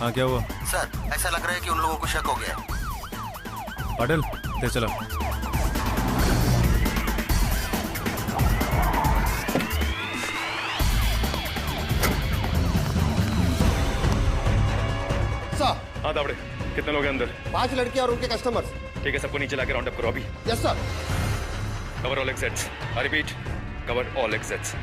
हाँ क्या हुआ? सर ऐसा लग रहा है कि उन लोगों को शक हो गया है। पाटिल ले चलो। सर। हाँ दावड़े, कितने लोग हैं अंदर? 5 लड़के और उनके कस्टमर्स। ठीक है, सबको नीचे लाके राउंड अप करो अभी। Yes sir. Cover all exits. I repeat, cover all exits.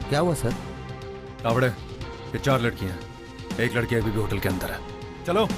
क्या हुआ सर? दावड़े, ये 4 लड़कियां हैं, एक लड़की अभी भी होटल के अंदर है। चलो।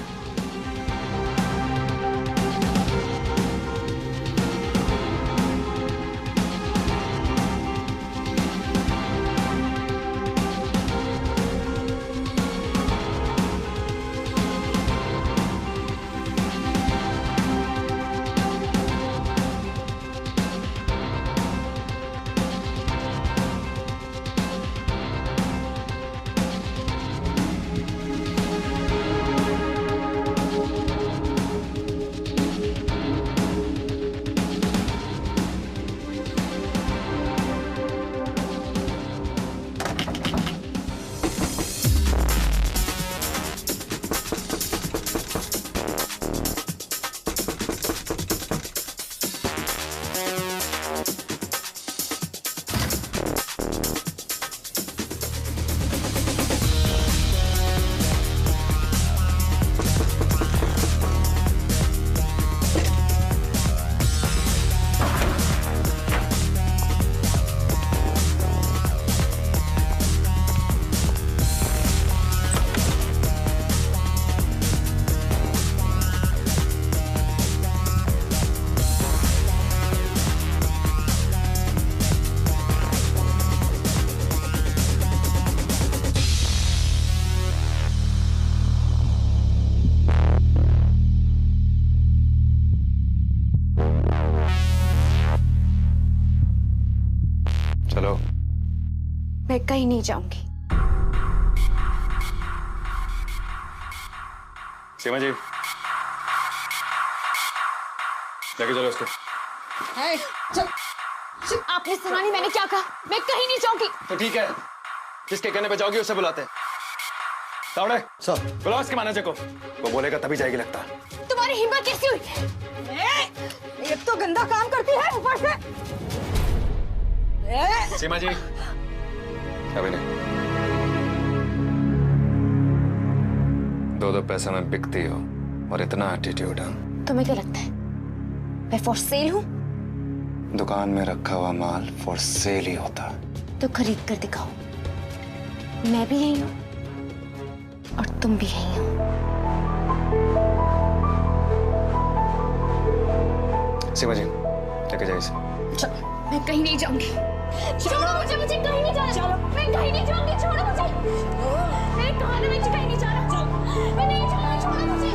मैं कहीं नहीं जाऊंगी। सीमा जी, लेके चलो इसको। आपने सुना नहीं मैंने क्या कहा? मैं कहीं नहीं जाऊंगी। तो ठीक है, जिसके कहने पे जाओगी उसे बुलाते हैं। दावड़े सर। बुलाओ उसके मैनेजर को, वो बोलेगा तभी जाएगी लगता। तुम्हारी हिम्मत कैसी हुई? एक तो गंदा काम करती है, ऊपर से। सीमा जी अभी नहीं, 2-2 पैसे में बिकती हो और इतना एटीट्यूड है। तुम्हें क्या लगता है मैं फॉर सेल हूँ? दुकान में रखा हुआ माल फॉर सेल ही होता। तो खरीद कर दिखाओ। मैं भी यही हूँ और तुम भी यही हो। सीमा जी लेके जाइए इसे। मैं कहीं नहीं जाऊंगी। छोड़ो मुझे, मुझे कहीं नहीं जाना। चलो मैं कहीं नहीं जाऊंगी, छोड़ो मुझे। मैं कहाँ में कहीं नहीं जाना। मैं नहीं जाऊंगी, छोड़ो मुझे।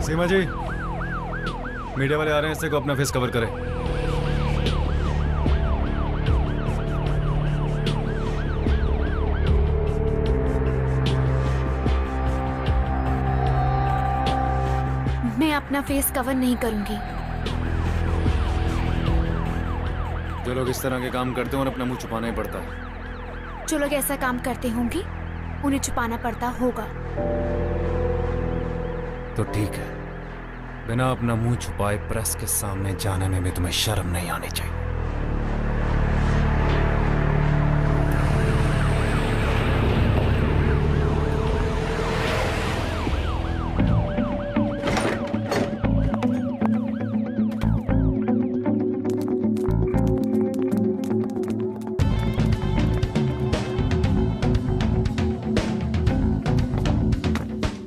सीमा जी, मीडिया वाले आ रहे हैं, इससे को अपना फेस कवर करें। मैं अपना फेस कवर नहीं करूंगी। जो लोग इस तरह के काम करते हैं और अपना मुंह छुपाना ही पड़ता है। जो लोग ऐसा काम करते होंगे उन्हें छुपाना पड़ता होगा। तो ठीक है, बिना अपना मुंह छुपाए प्रेस के सामने जाने में भी तुम्हें शर्म नहीं आनी चाहिए।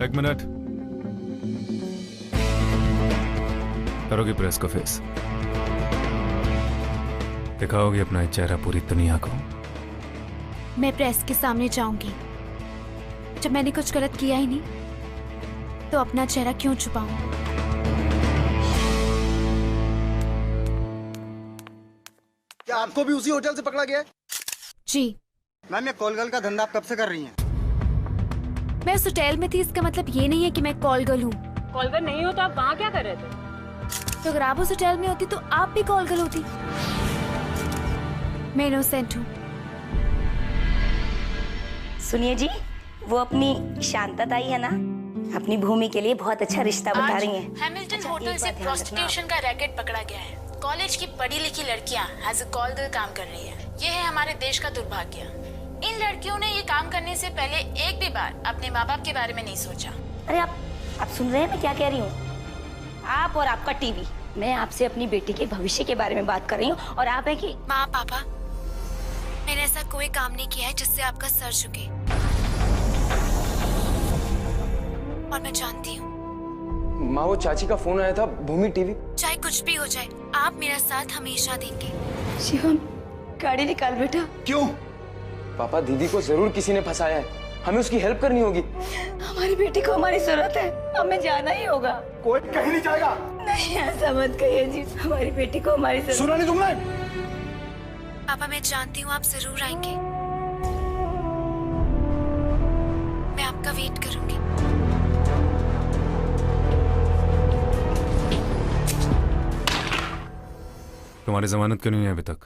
एक मिनट, करोगी प्रेस को फेस, दिखाओगी अपना चेहरा पूरी दुनिया को। मैं प्रेस के सामने जाऊंगी जब मैंने कुछ गलत किया ही नहीं, तो अपना चेहरा क्यों छुपाऊं? क्या आपको भी उसी होटल से पकड़ा गया है? जी, मैम, ये कॉल गर्ल का धंधा आप कब से कर रही हैं? मैं उस होटल में थी, इसका मतलब ये नहीं है कि मैं कॉल गर्ल हूँ। कॉल कर नहीं हो तो आप वहाँ क्या कर रहे थे? तो अगर आप उस होटल में होती तो आप भी कॉल गर्ल होती। मैं इनोसेंट हूँ। सुनिए जी, वो अपनी शांता ताई है ना, अपनी भूमि के लिए बहुत अच्छा रिश्ता बता रही हैं। हैमिल्टन होटल से प्रोस्टिट्यूशन का रैकेट पकड़ा गया है। कॉलेज की पढ़ी लिखी लड़कियां एज अ कॉल गर्ल काम कर रही है। ये है हमारे देश का दुर्भाग्य। इन लड़कियों ने ये काम करने से पहले एक भी बार अपने माँ बाप के बारे में नहीं सोचा। अरे आप सुन रहे हैं मैं क्या कह रही हूँ? आप और आपका टीवी। मैं आपसे अपनी बेटी के भविष्य के बारे में बात कर रही हूँ और आप है कि माँ पापा, मैंने ऐसा कोई काम नहीं किया है जिससे आपका सर झुके। और मैं जानती हूँ माँ, वो चाची का फोन आया था, भूमि टीवी। चाहे कुछ भी हो जाए, आप मेरा साथ हमेशा देंगे। शिवम, गाड़ी निकाल बेटा। क्यों? पापा, दीदी को जरूर किसी ने फंसाया है, हमें उसकी हेल्प करनी होगी। हमारी बेटी को हमारी जरूरत है, हमें जाना ही होगा। कोई कहीं नहीं जाएगा। नहीं, ऐसा मत कहिए जी, हमारी बेटी को हमारी जरूरत। सुना नहीं तुमने? पापा, मैं जानती हूँ आप जरूर आएंगे। मैं आपका वेट करूंगी। तुम्हारी जमानत क्यों नहीं हुई अभी तक?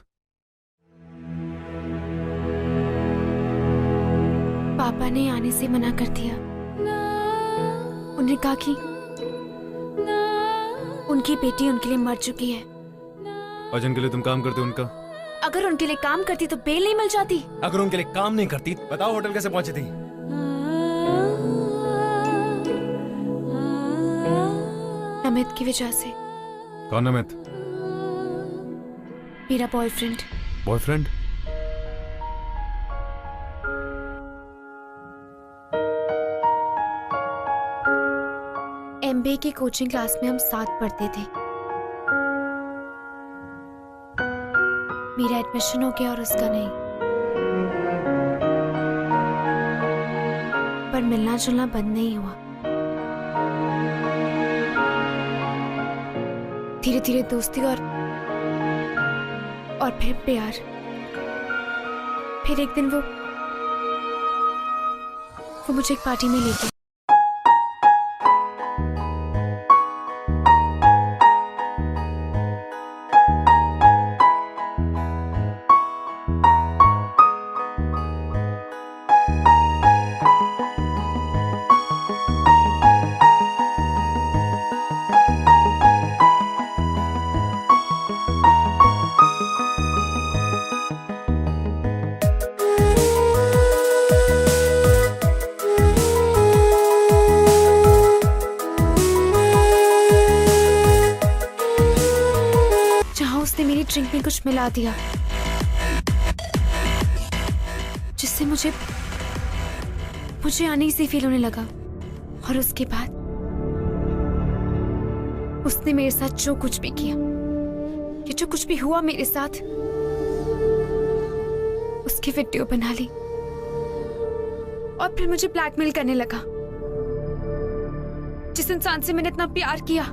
पापा ने आने से मना कर दिया। उन्हें कहा कि उनकी बेटी उनके लिए मर चुकी है। और जिनके लिए तुम काम करते हो उनका? अगर उनके लिए काम करती तो बेल नहीं मिल जाती। अगर उनके लिए काम नहीं करती, बताओ होटल कैसे पहुंची थी? अमित की वजह से। कौन अमित? मेरा बॉयफ्रेंड। बॉयफ्रेंड? एमबीए की कोचिंग क्लास में हम साथ पढ़ते थे। मेरा एडमिशन हो गया और उसका नहीं। पर मिलना जुलना बंद नहीं हुआ। धीरे धीरे दोस्ती और फिर प्यार। फिर एक दिन वो मुझे एक पार्टी में ले गया। ड्रिंक में कुछ मिला दिया जिससे मुझे अनईजी फील होने लगा। और उसके बाद उसने मेरे साथ जो कुछ भी किया, ये जो कुछ भी हुआ मेरे साथ, उसकी वीडियो बना ली और फिर मुझे ब्लैकमेल करने लगा। जिस इंसान से मैंने इतना प्यार किया,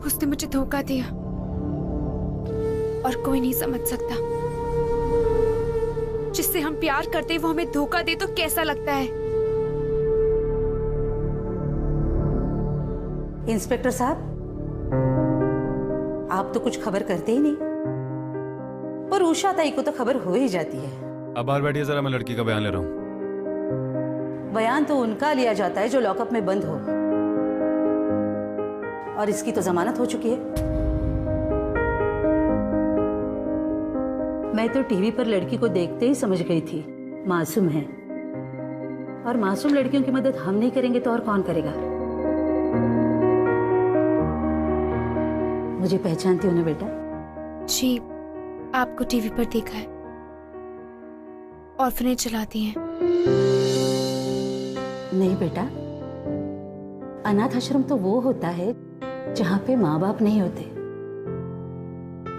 उसने मुझे धोखा दिया और कोई नहीं समझ सकता। जिससे हम प्यार करते वो हमें धोखा दे तो कैसा लगता है। इंस्पेक्टर साहब, आप तो कुछ खबर करते ही नहीं, पर उषा ताई को तो खबर हो ही जाती है। अब बाहर बैठिए जरा, मैं लड़की का बयान ले रहा हूँ। बयान तो उनका लिया जाता है जो लॉकअप में बंद हो, और इसकी तो जमानत हो चुकी है। मैं तो टीवी पर लड़की को देखते ही समझ गई थी मासूम है, और मासूम लड़कियों की मदद हम नहीं करेंगे तो और कौन करेगा। मुझे पहचानती हो ना बेटा? जी, आपको टीवी पर देखा है। ऑर्फनेज चलाती हैं। नहीं बेटा, अनाथ आश्रम तो वो होता है जहाँ पे माँ बाप नहीं होते,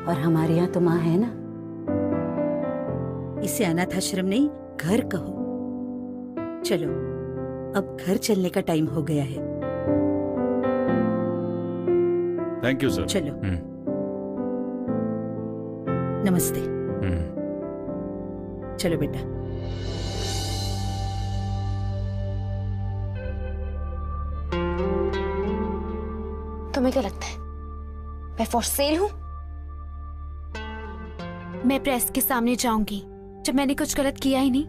और हमारे यहाँ तो माँ है ना। इसे अनाथ आश्रम नहीं, घर कहो। चलो अब घर चलने का टाइम हो गया है। Thank you sir. चलो। नमस्ते। चलो बेटा। तुम्हें क्या लगता है मैं फॉर सेल हूँ? मैं प्रेस के सामने जाऊंगी जब मैंने कुछ गलत किया ही नहीं,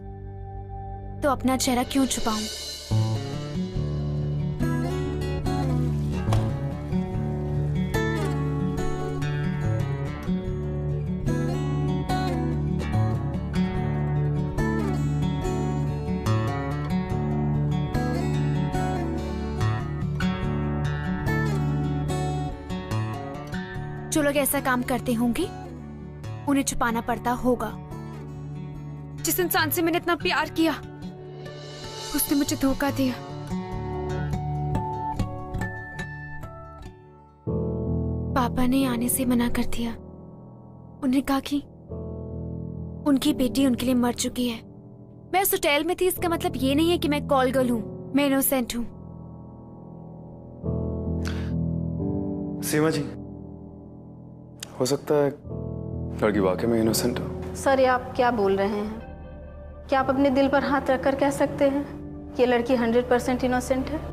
तो अपना चेहरा क्यों छुपाऊं? जो लोग ऐसा काम करते होंगे उन्हें छुपाना पड़ता होगा। जिस इंसान से मैंने इतना प्यार किया उसने मुझे धोखा दिया। पापा ने आने से मना कर दिया। उन्होंने कहा कि उनकी बेटी उनके लिए मर चुकी है। मैं उस होटल में थी, इसका मतलब ये नहीं है कि मैं कॉल गर्ल हूँ, मैं इनोसेंट हूँ। सीमा जी, हो सकता है लड़की वाकई में इनोसेंट हो। सर, ये आप क्या बोल रहे हैं? क्या आप अपने दिल पर हाथ रखकर कह सकते हैं कि ये लड़की 100% इनोसेंट है?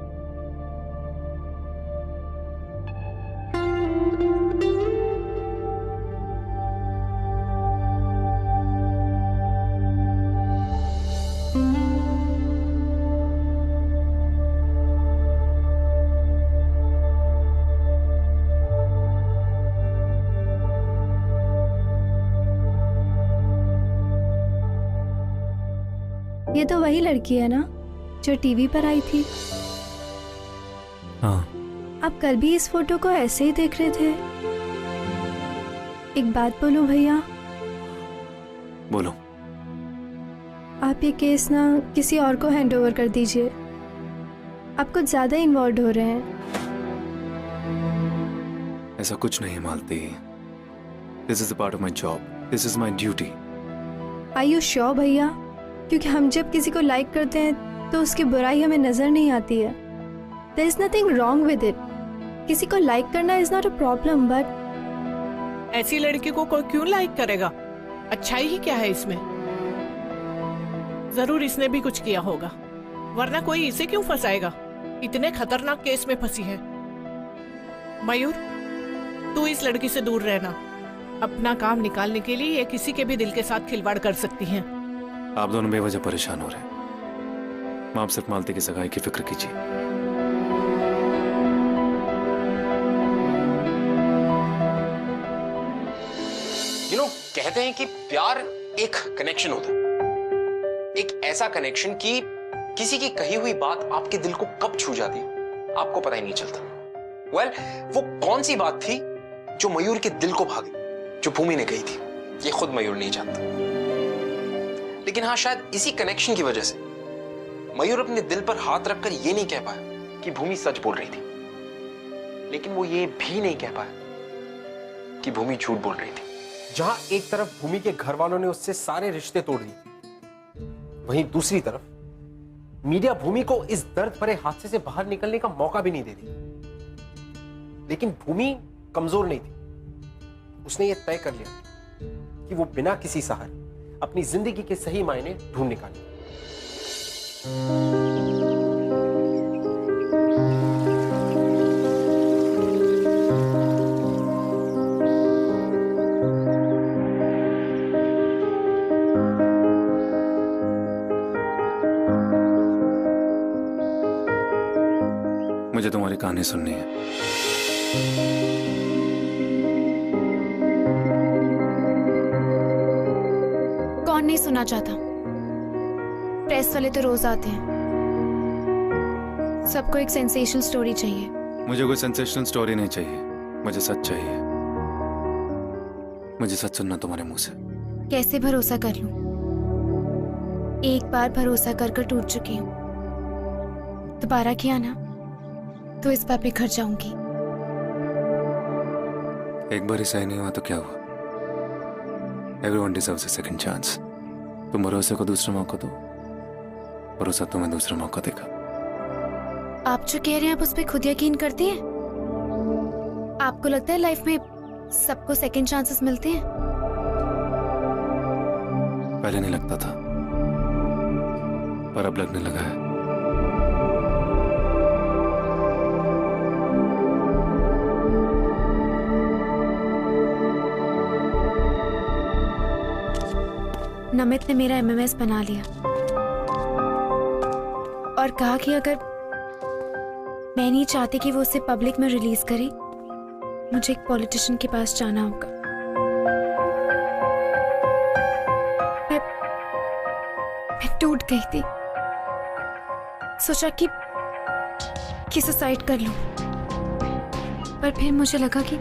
ये तो वही लड़की है ना जो टीवी पर आई थी? हाँ। आप कल भी इस फोटो को ऐसे ही देख रहे थे। एक बात बोलूं भैया? बोलो। आप ये केस ना किसी और को हैंड ओवर कर दीजिए। आप कुछ ज्यादा इन्वॉल्व हो रहे हैं। ऐसा कुछ नहीं Malti. This is a part of my job, this is my duty. Are you sure भैया? क्योंकि हम जब किसी को लाइक करते हैं तो उसकी बुराई हमें नजर नहीं आती है। There is nothing wrong with it. किसी को लाइक करना is not a problem, but ऐसी लड़की को कोई क्यों लाइक करेगा? अच्छाई ही क्या है इसमें? जरूर इसने भी कुछ किया होगा, वरना कोई इसे क्यों फंसाएगा? इतने खतरनाक केस में फंसी है। मयूर, तू इस लड़की से दूर रहना। अपना काम निकालने के लिए ये किसी के भी दिल के साथ खिलवाड़ कर सकती है। आप दोनों बेवजह परेशान हो रहे हैं। आप सिर्फ मालती की सगाई की फिक्र कीजिए। कहते हैं कि प्यार एक कनेक्शन होता है, एक ऐसा कनेक्शन कि किसी की कही हुई बात आपके दिल को कब छू जाती है आपको पता ही नहीं चलता। वेल, वो कौन सी बात थी जो मयूर के दिल को भागी, जो भूमि ने कही थी, ये खुद मयूर नहीं जानता। लेकिन हाँ, शायद इसी कनेक्शन की वजह से मयूर अपने दिल पर हाथ रखकर यह नहीं कह पाया कि भूमि सच बोल रही थी, लेकिन वो ये भी नहीं कह पाया कि भूमि झूठ बोल रही थी। जहां एक तरफ भूमि के घर वालों ने उससे सारे रिश्ते तोड़ दिए, वहीं दूसरी तरफ मीडिया भूमि को इस दर्द भरे हादसे से बाहर निकलने का मौका भी नहीं दे रही। लेकिन भूमि कमजोर नहीं थी। उसने यह तय कर लिया कि वो बिना किसी सहारे अपनी जिंदगी के सही मायने ढूंढ निकाले। मुझे तुम्हारी कहानी सुननी है। कौन नहीं सुनना चाहता? प्रेस वाले तो रोज आते हैं। सबको एक सेंसेशनल स्टोरी चाहिए। मुझे कोई सेंसेशनल स्टोरी नहीं चाहिए, मुझे सच चाहिए। मुझे सच सुनना तुम्हारे मुंह से। कैसे भरोसा कर लूं? एक बार भरोसा कर कर टूट चुकी हूं। दोबारा किया ना तो इस बार बिखर जाऊंगी। एक बार ही सही नहीं हुआ तो क्या हुआ? Everyone deserves a second chance. तुम भरोसे को दूसरा मौका दो, भरोसा तुम्हें दूसरा मौका देगा। आप जो कह रहे हैं आप उस पर खुद यकीन करती हैं? आपको लगता है लाइफ में सबको सेकंड चांसेस मिलते हैं? पहले नहीं लगता था, पर अब लगने लगा है। नमित ने मेरा MMS बना लिया और कहा कि अगर मैं नहीं चाहती कि वो उसे पब्लिक में रिलीज करे, मुझे एक पॉलिटिशियन के पास जाना होगा। मैं टूट गई थी, सोचा कि सुसाइड कर लूं, पर फिर मुझे लगा कि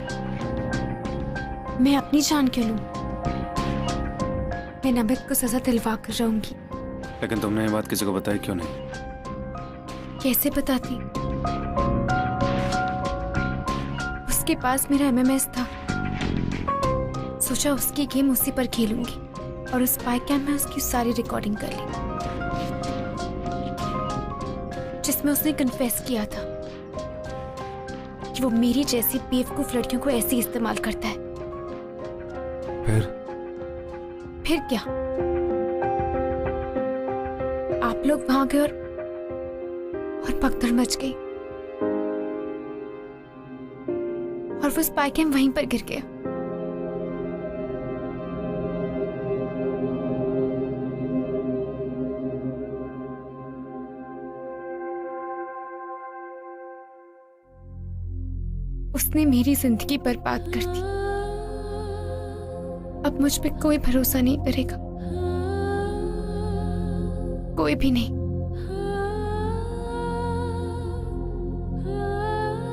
मैं अपनी जान क्यों लूं। मैं नमित को सजा दिलवा कर रहूंगी। लेकिन तुमने ये बात किसी को बताई क्यों नहीं? कैसे बताती? उसके पास मेरा MMS था, सोचा उसकी गेम उसी पर खेलूंगी और उस स्पाई कैम में उसकी सारी रिकॉर्डिंग कर ली जिसमें उसने कन्फेस किया था कि वो मेरी जैसी बेवकूफ लड़कियों को ऐसे इस्तेमाल करता है। फिर क्या, आप लोग वहां गए और भगदड़ मच गई और वो स्पाई कैम वहीं पर गिर गया। उसने मेरी जिंदगी बर्बाद कर दी। अब मुझ पे कोई भरोसा नहीं करेगा, कोई भी नहीं,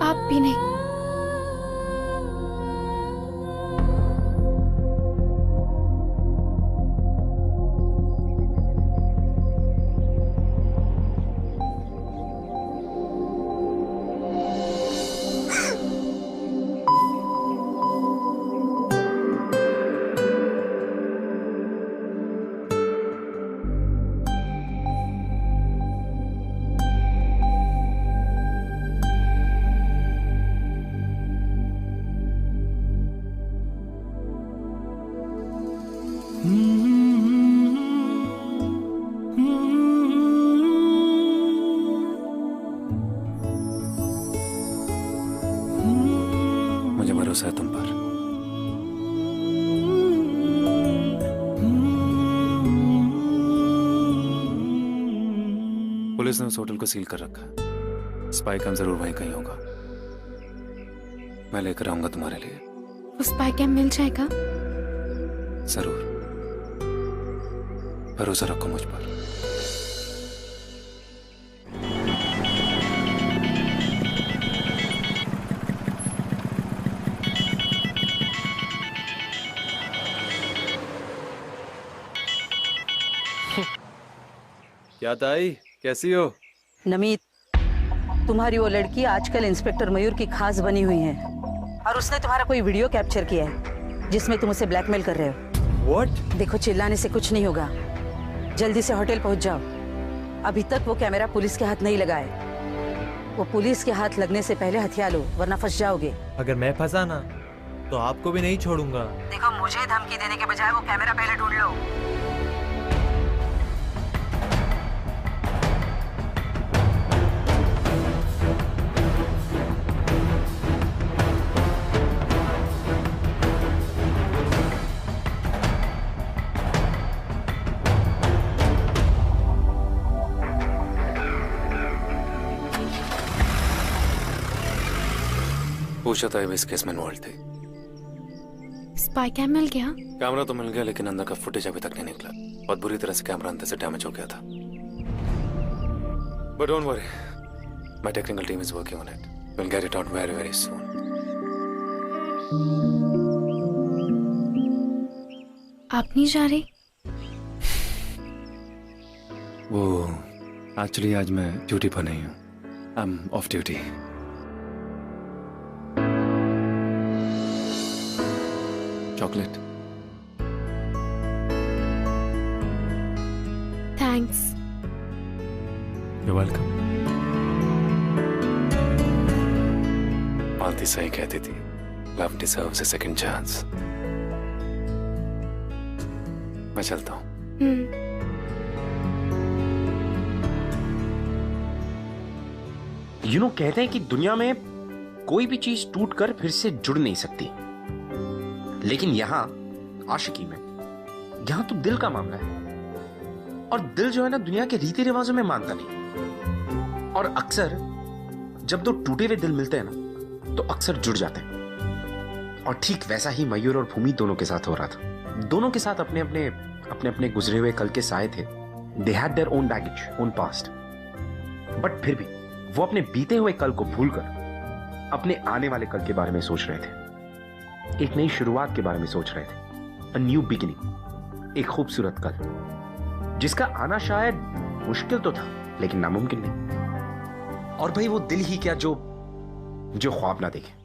आप भी नहीं। मुझे भरोसा है तुम पर। पुलिस ने उस होटल को सील कर रखा है। स्पाई कैम जरूर वहीं कहीं होगा। मैं लेकर आऊंगा तुम्हारे लिए। वो स्पाई कैम मिल जाएगा? जरूर, भरोसा रखो मुझ पर। क्या ताई, कैसी हो? नमित, तुम्हारी वो लड़की आजकल इंस्पेक्टर मयूर की खास बनी हुई है और उसने तुम्हारा कोई वीडियो कैप्चर किया है जिसमें तुम उसे ब्लैकमेल कर रहे हो। What? देखो, चिल्लाने से कुछ नहीं होगा। जल्दी से होटल पहुंच जाओ। अभी तक वो कैमरा पुलिस के हाथ नहीं लगा है। वो पुलिस के हाथ लगने से पहले हथियार लो, वरना फंस जाओगे। अगर मैं फंसा ना तो आपको भी नहीं छोड़ूंगा। देखो, मुझे धमकी देने के बजाय वो कैमरा पहले ढूंढ लो। पूछा था इस केस में इन्वॉल्व थे। स्पाई कैम मिल गया? कैमरा तो मिल गया, लेकिन अंदर का फुटेज अभी तक नहीं निकला। बहुत बुरी तरह से कैमरा अंदर से डैमेज हो गया था। But don't worry, my technical team is working on it. Will get it out very very soon. आप नहीं जा रहे? वो एक्चुअली आज मैं ड्यूटी पर नहीं हूँ। I am of duty. Chocolate. Thanks. You're welcome. भी सही कहती थी, love deserves a second chance. मैं चलता हूँ। यू नो, कहते हैं कि दुनिया में कोई भी चीज टूट कर फिर से जुड़ नहीं सकती, लेकिन यहां आशिकी में, यहां तो दिल का मामला है। और दिल जो है ना, दुनिया के रीति रिवाजों में मानता नहीं। और अक्सर जब दो टूटे हुए दिल मिलते हैं ना, तो अक्सर जुड़ जाते हैं। और ठीक वैसा ही मयूर और भूमि दोनों के साथ हो रहा था। दोनों के साथ अपने अपने गुजरे हुए कल के साए थे। They had their own baggage, own past. But फिर भी वो अपने बीते हुए कल को भूलकर अपने आने वाले कल के बारे में सोच रहे थे। एक नई शुरुआत के बारे में सोच रहे थे। अ न्यू बिगिनिंग, एक खूबसूरत कल जिसका आना शायद मुश्किल तो था, लेकिन नामुमकिन नहीं। और भाई वो दिल ही क्या जो ख्वाब ना देखे।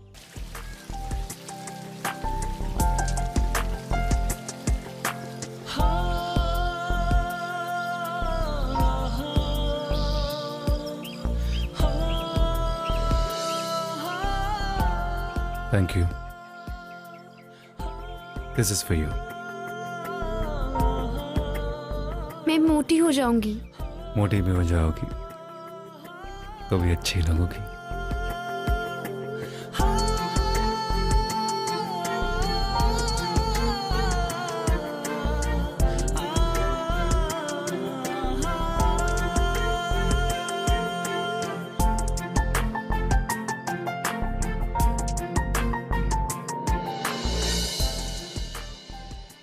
Thank you. This is for you. मैं मोटी हो जाऊंगी। मोटी भी हो जाओगी तो भी अच्छी लगोगी।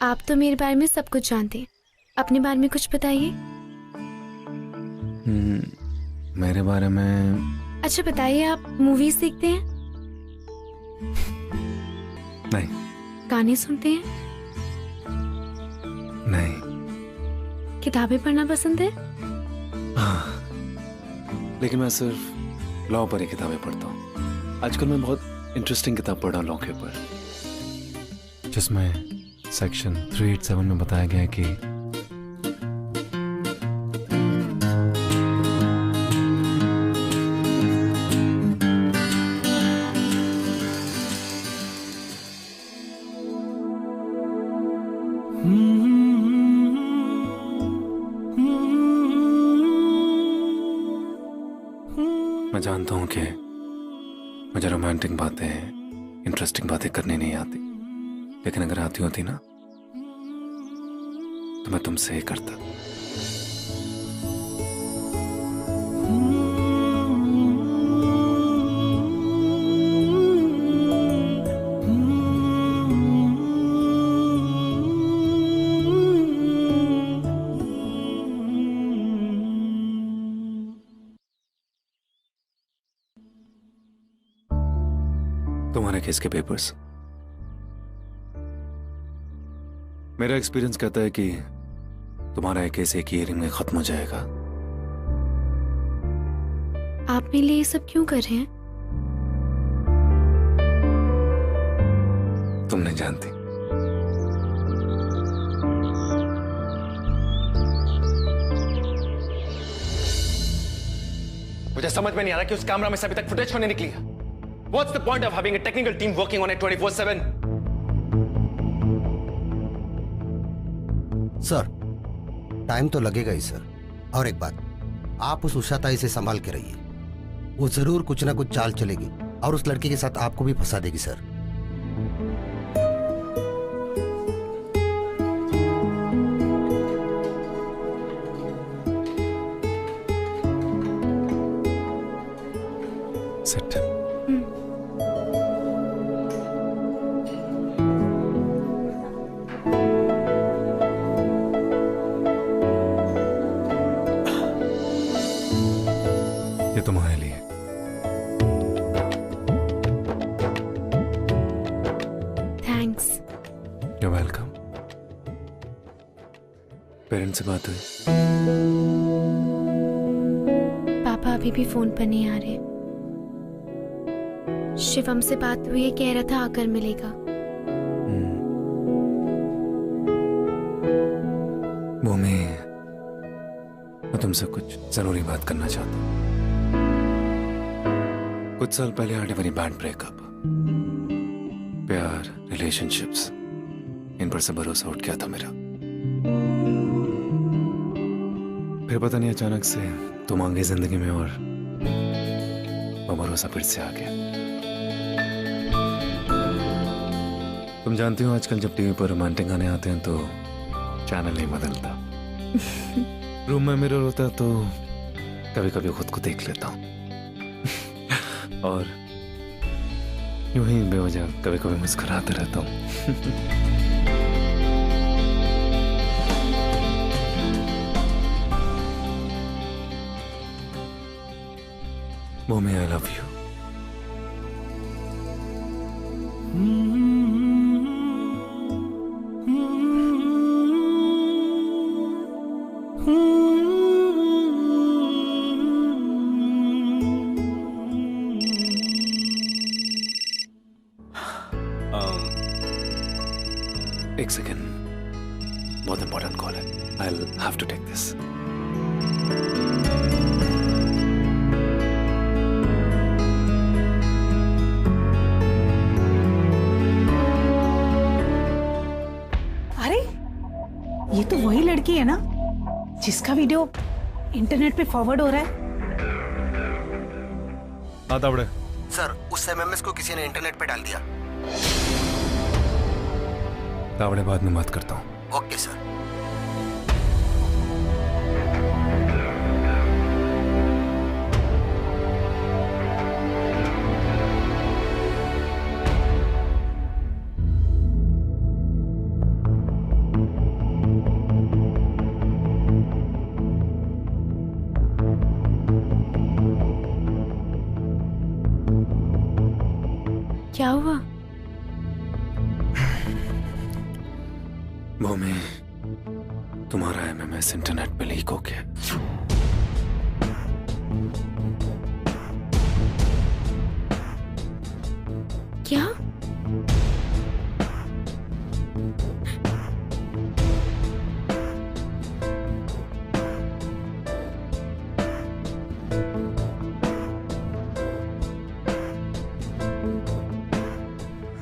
आप तो मेरे बारे में सब कुछ जानते हैं, अपने बारे में कुछ बताइए। मेरे बारे में? अच्छा बताइए, आप मूवीज देखते हैं? नहीं। गाने सुनते हैं? नहीं। किताबें पढ़ना पसंद है? हाँ, लेकिन मैं सिर्फ लॉ पर ही किताबें पढ़ता हूँ। आजकल मैं बहुत इंटरेस्टिंग किताब पढ़ रहा हूँ लॉ के ऊपर, जिसमें सेक्शन 387 में बताया गया है कि मैं जानता हूं कि मुझे रोमांटिक बातें, इंटरेस्टिंग बातें करनी नहीं आती, लेकिन अगर आती होती ना तो मैं तुमसे ही करता। तुम्हारे केस के पेपर्स, मेरा एक्सपीरियंस कहता है कि तुम्हारा एक केस एक ईयरिंग में खत्म हो जाएगा। आप मेरे लिए ये सब क्यों कर रहे हैं? तुम नहीं जानती। मुझे समझ में नहीं आ रहा कि उस कैमरा में से अभी तक फुटेज क्यों नहीं निकली है। What's the point of having a technical team working on it 24/7? Sir, time तो लगेगा ही सर। और एक बात, आप उस उषाताई से संभाल के रहिए। वो जरूर कुछ ना कुछ चाल चलेगी और उस लड़के के साथ आपको भी फंसा देगी सर। सेट। ये तुम्हारे लिए। थैंक्स। You're welcome। पेरेंट्स से बात हुई? पापा अभी भी फोन पर नहीं आ रहे। शिवम से बात हुई है, कह रहा था आकर मिलेगा। भूमि, मैं तुमसे कुछ जरूरी बात करना चाहता हूँ। कुछ साल पहले I had a very bad breakup. प्यार, रिलेशनशिप्स, इन पर से भरोसा उठ गया था मेरा। फिर पता नहीं अचानक से तुम आ गई जिंदगी में और वो भरोसा फिर से आ गया। तुम जानती हो आजकल जब टीवी पर रोमांटिक गाने आते हैं तो चैनल नहीं बदलता। रूम में मिरर होता है तो कभी कभी खुद को देख लेता हूँ और यूं ही बेवजह कभी कभी मुस्कुराते रहता हूँ। Mommy, I love you. एक सेकेंड, बहुत इंपॉर्टेंट कॉल है। I'll have to take this. ये तो वही लड़की है ना जिसका वीडियो इंटरनेट पे फॉरवर्ड हो रहा है। हाँ तावड़े। सर, उस एमएमएस को किसी ने इंटरनेट पे डाल दिया। तावड़े, बाद में बात करता हूँ। Okay sir. क्या हुआ? भूमि, तुम्हारा एमएमएस इंटरनेट पे लीक हो गया। क्या?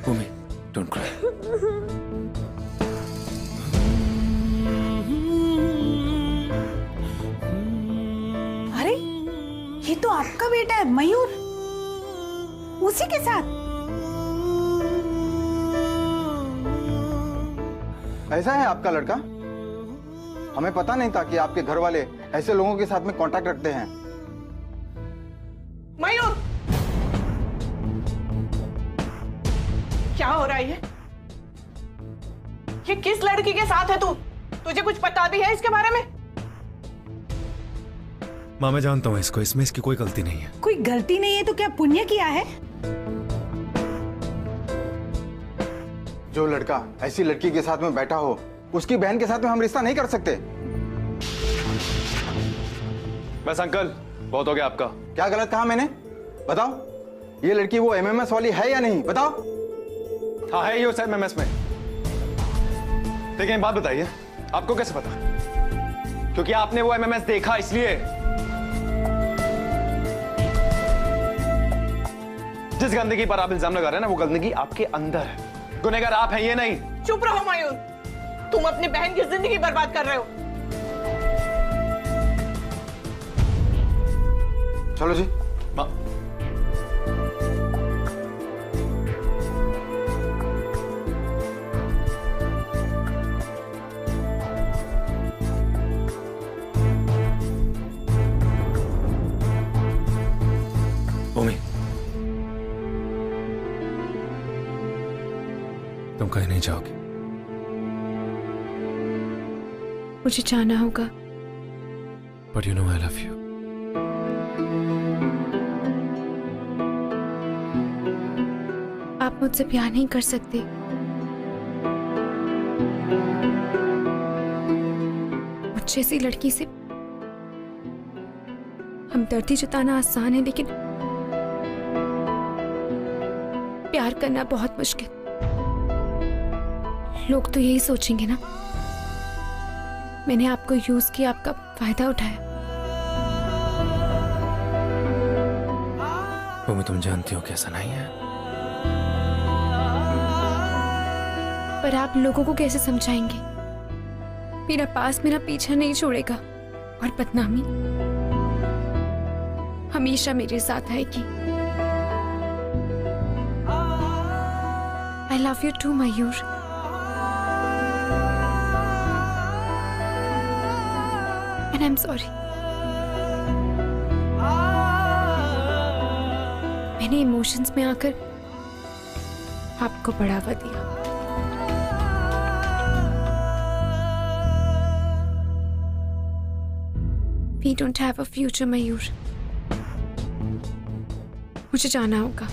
भूमि, डोंट क्राई। अरे ये तो आपका बेटा है मयूर, उसी के साथ। ऐसा है आपका लड़का? हमें पता नहीं था कि आपके घर वाले ऐसे लोगों के साथ में कांटेक्ट रखते हैं। मयूर, क्या हो रहा है ये किस लड़की के साथ है तू? तुझे कुछ पता भी है इसके बारे में? माँ, मैं जानता हूँ इसको, इसमें इसकी कोई गलती नहीं है। कोई गलती नहीं है तो क्या पुण्य किया है? जो लड़का ऐसी लड़की के साथ में बैठा हो, उसकी बहन के साथ में हम रिश्ता नहीं कर सकते। बस अंकल, बहुत हो गया आपका। क्या गलत कहा मैंने? बताओ, ये लड़की वो एमएमएस वाली है या नहीं? बताओ। हाँ, है ये उस एमएमएस में। लेकिन बात बताइए, आपको कैसे पता? क्योंकि आपने वो एमएमएस देखा, इसलिए। जिस गंदगी पर आप इल्जाम लगा रहे हैं ना, वो गंदगी आपके अंदर है। गुनहगार आप हैं, ये नहीं। चुप रहो मयूर, तुम अपनी बहन की जिंदगी बर्बाद कर रहे हो। चलो जी। भूमि, तुम कहीं नहीं जाओगे। मुझे जाना होगा। But you know I love you. आप मुझसे प्यार नहीं कर सकते। मुझ जैसी लड़की से हमदर्दी जताना आसान है, लेकिन प्यार करना बहुत मुश्किल। लोग तो यही सोचेंगे ना, मैंने आपको यूज किया, आपका फायदा उठाया। वो मैं तुम जानती हो कैसा नहीं है। पर आप लोगों को कैसे समझाएंगे? मेरा पास मेरा पीछा नहीं छोड़ेगा और बदनामी हमेशा मेरे साथ आएगी। I love you too, Mayur. And I'm sorry। मैंने इमोशंस में आकर आपको बढ़ावा दिया। We don't have a future, मयूर। मुझे जाना होगा।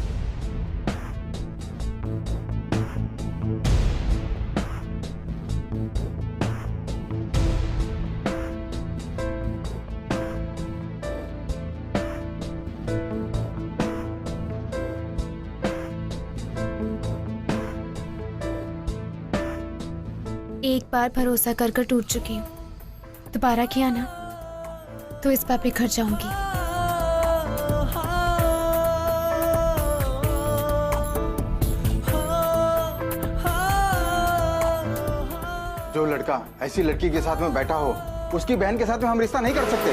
एक बार भरोसा कर कर टूट चुकी हूँ, दोबारा किया ना तो इस बार बिखर जाऊंगी। जो लड़का ऐसी लड़की के साथ में बैठा हो, उसकी बहन के साथ में हम रिश्ता नहीं कर सकते।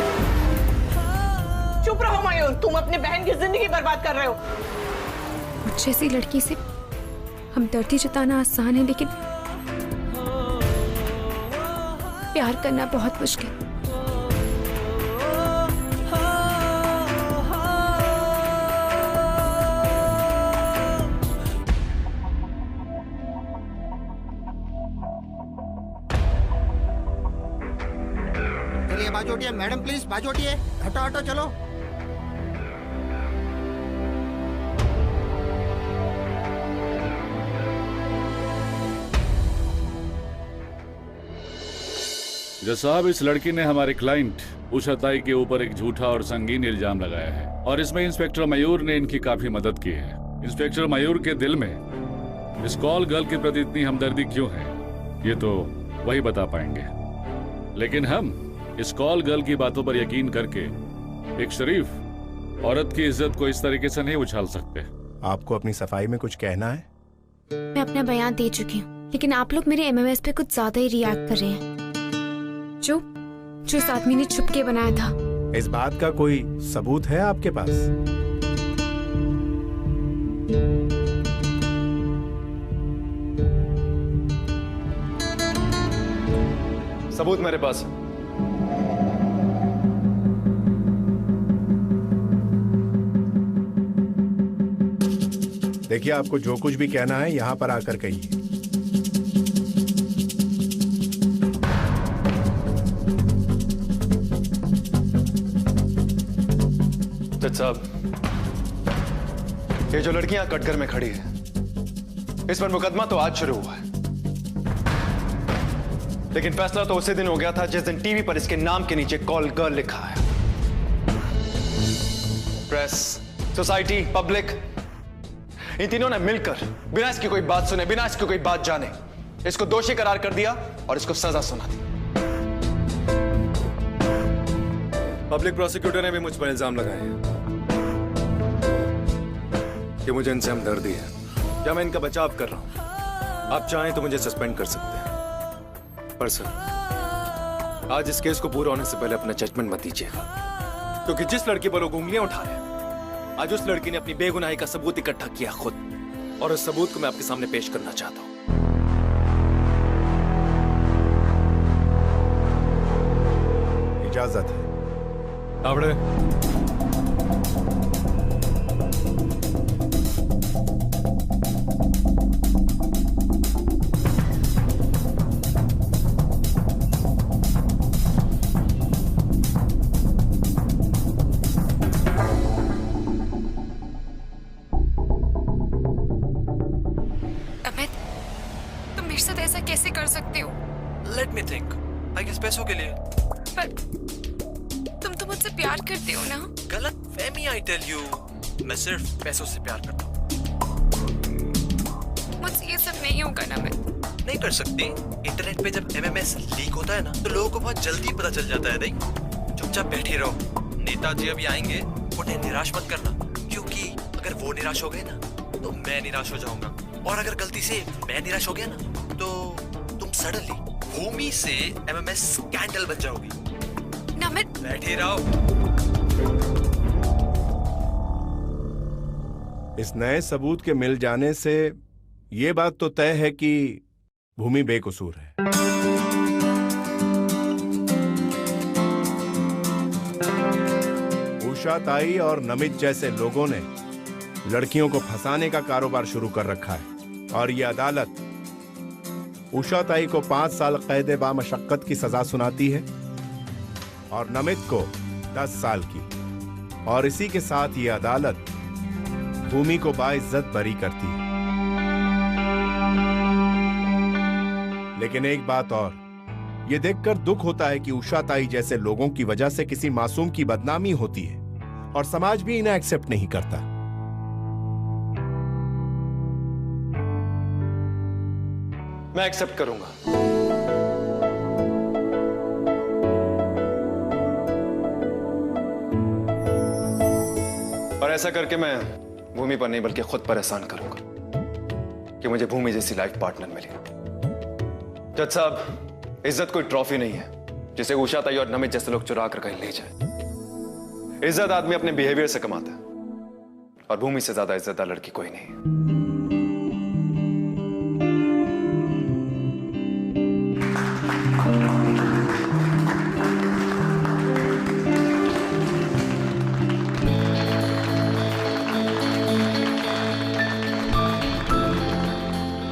चुप रहो मयूर, तुम अपने बहन की जिंदगी बर्बाद कर रहे हो। मुझ जैसी लड़की से हमदर्दी जताना आसान है, लेकिन प्यार करना बहुत मुश्किल। चलिए बाजू हटिए, मैडम प्लीज बाजू हटिए, हटो हटो चलो। जज साहब, इस लड़की ने हमारे क्लाइंट उषा ताई के ऊपर एक झूठा और संगीन इल्जाम लगाया है और इसमें इंस्पेक्टर मयूर ने इनकी काफी मदद की है। इंस्पेक्टर मयूर के दिल में इस कॉल गर्ल के प्रति इतनी हमदर्दी क्यों है, ये तो वही बता पाएंगे। लेकिन हम इस कॉल गर्ल की बातों पर यकीन करके एक शरीफ औरत की इज्जत को इस तरीके से नहीं उछाल सकते। आपको अपनी सफाई में कुछ कहना है? मैं अपना बयान दे चुकी हूँ, लेकिन आप लोग मेरे एमएमएस पे कुछ ज्यादा ही रिएक्ट कर रहे हैं। जो इस आदमी ने छुप के बनाया था। इस बात का कोई सबूत है आपके पास? सबूत मेरे पास है। देखिए, आपको जो कुछ भी कहना है यहाँ पर आकर कहिए। जज साहब, ये जो लड़कियां कटघर में खड़ी है, इस पर मुकदमा तो आज शुरू हुआ है, लेकिन फैसला तो उसी दिन हो गया था जिस दिन टीवी पर इसके नाम के नीचे कॉल गर्ल लिखा है। प्रेस, सोसाइटी, पब्लिक, इन तीनों ने मिलकर बिना इसकी कोई बात सुने, बिना इसकी कोई बात जाने इसको दोषी करार कर दिया और इसको सजा सुना दी। पब्लिक प्रोसिक्यूटर ने भी मुझ पर इल्जाम लगाए हैं कि मुझे इनसे हमदर्दी है या मैं इनका बचाव कर रहा हूं। आप चाहें तो मुझे सस्पेंड कर सकते हैं, पर सर आज इस केस को पूरा होने से पहले अपना जजमेंट मत दीजिएगा, क्योंकि जिस लड़की पर लोग उंगलियां उठा रहे हैं, आज उस लड़की ने अपनी बेगुनाही का सबूत इकट्ठा किया खुद, और उस सबूत को मैं आपके सामने पेश करना चाहता हूं। इजाजत है। आवड़े। अमित, तुम मेरे साथ ऐसा कैसे कर सकते हो? Let me think. I guess पैसों के लिए। पर तुम तो मुझसे प्यार करते हो ना? गलत फहमी, I tell you। मैं सिर्फ पैसों से प्यार करता हूँ। मुझसे ये सब नहीं होगा ना अमित। नहीं कर सकती। इंटरनेट पे जब MMS लीक होता है ना, तो लोगों को बहुत जल्दी पता चल जाता है। नहीं, चुपचाप बैठे रहो। नेताजी अभी आएंगे, उन्हें निराश मत करना, क्योंकि अगर वो निराश हो गए ना, तो मैं निराश हो जाऊंगा। और अगर गलती से मैं निराश हो गया ना तो तुम सडनली भूमि से एमएमएस स्कैंडल बन जाओगी। नमित बैठे रहो। इस नए सबूत के मिल जाने से ये बात तो तय है कि भूमि बेकसूर है। उषा ताई और नमित जैसे लोगों ने लड़कियों को फंसाने का कारोबार शुरू कर रखा है और ये अदालत उषा ताई को 5 साल कैद बामशक्कत की सजा सुनाती है और नमित को 10 साल की, और इसी के साथ ये अदालत भूमि को बाइज्जत बरी करती है। लेकिन एक बात और, ये देखकर दुख होता है कि उषा ताई जैसे लोगों की वजह से किसी मासूम की बदनामी होती है और समाज भी इन्हें एक्सेप्ट नहीं करता। मैं एक्सेप्ट करूंगा। और ऐसा करके मैं भूमि पर नहीं बल्कि खुद पर एहसान करूंगा कि मुझे भूमि जैसी लाइफ पार्टनर मिली। जज साहब, इज्जत कोई ट्रॉफी नहीं है जिसे उषा ताई और नमित जैसे लोग चुरा कर कहीं ले जाए। इज्जत आदमी अपने बिहेवियर से कमाता है और भूमि से ज्यादा इज्जतदार लड़की कोई नहीं है।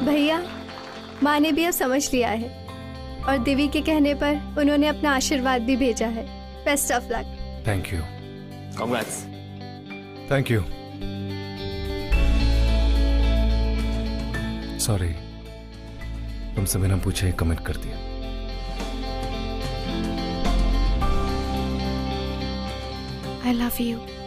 भैया, माँ ने भी अब समझ लिया है और दिवी के कहने पर उन्होंने अपना आशीर्वाद भी भेजा है। Best of luck. Thank you. Congrats. Thank you. Sorry, तुमसे बिना पूछे ही कमिट कर दिया। I love you.